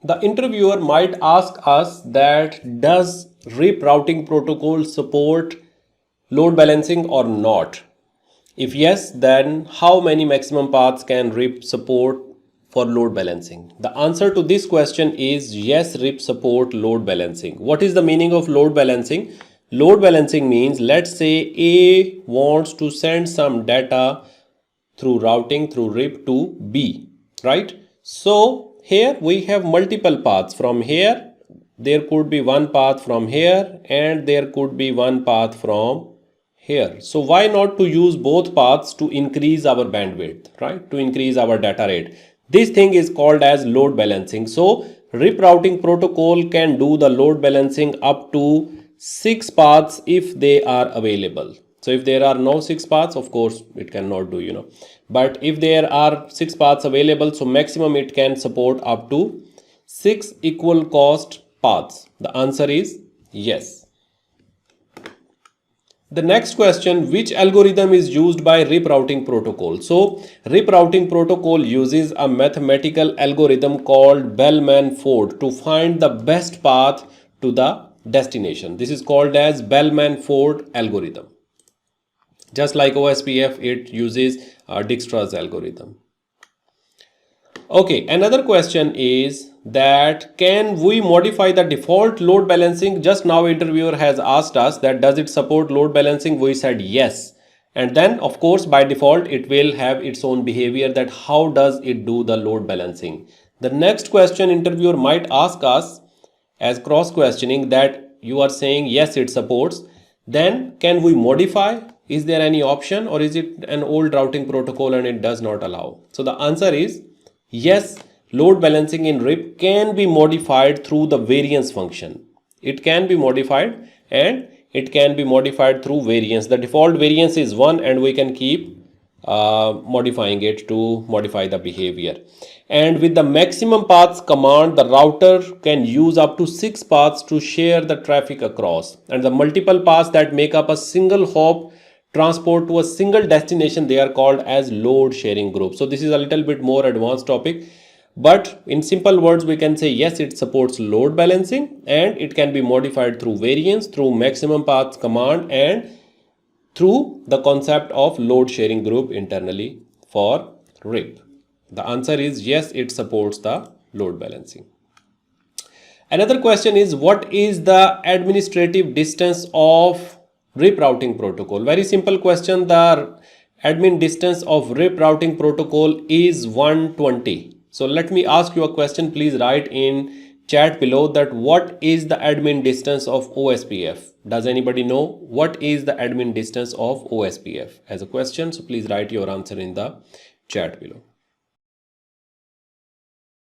The interviewer might ask us that does RIP routing protocol support load balancing or not? If yes, then how many maximum paths can RIP support for load balancing? The answer to this question is yes, RIP support load balancing. What is the meaning of load balancing? Load balancing means, let's say A wants to send some data through routing through RIP to B, right? So here we have multiple paths. From here there could be one path from here, and there could be one path from here. So why not to use both paths to increase our bandwidth, right? To increase our data rate. This thing is called as load balancing. So RIP routing protocol can do the load balancing up to 6 paths if they are available. So if there are no 6 paths, of course it cannot do. But if there are 6 paths available, so maximum it can support up to 6 equal cost paths. The answer is yes. The next question, which algorithm is used by RIP routing protocol? So RIP routing protocol uses a mathematical algorithm called Bellman-Ford to find the best path to the destination. This is called as Bellman-Ford algorithm. Just like OSPF, it uses Dijkstra's algorithm. Okay, another question is that can we modify the default load balancing? Just now interviewer has asked us that does it support load balancing? We said yes. And then of course by default it will have its own behavior, that how does it do the load balancing. The next question interviewer might ask us as cross questioning, that you are saying yes it supports, then can we modify? Is there any option, or is it an old routing protocol and it does not allow? So the answer is yes, load balancing in RIP can be modified through the variance function. It can be modified, and it can be modified through variance. The default variance is 1 and we can keep modifying it to modify the behavior. And with the maximum paths command, the router can use up to 6 paths to share the traffic across. And the multiple paths that make up a single hop transport to a single destination, they are called as load sharing group. So this is a little bit more advanced topic, but in simple words we can say yes, it supports load balancing, and it can be modified through variance, through maximum paths command, and through the concept of load sharing group internally for RIP. The answer is yes, it supports the load balancing. Another question is, what is the administrative distance of RIP routing protocol? Very simple question. The admin distance of RIP routing protocol is 120. So let me ask you a question. Please write in chat below that what is the admin distance of OSPF? Does anybody know what is the admin distance of OSPF as a question? So please write your answer in the chat below.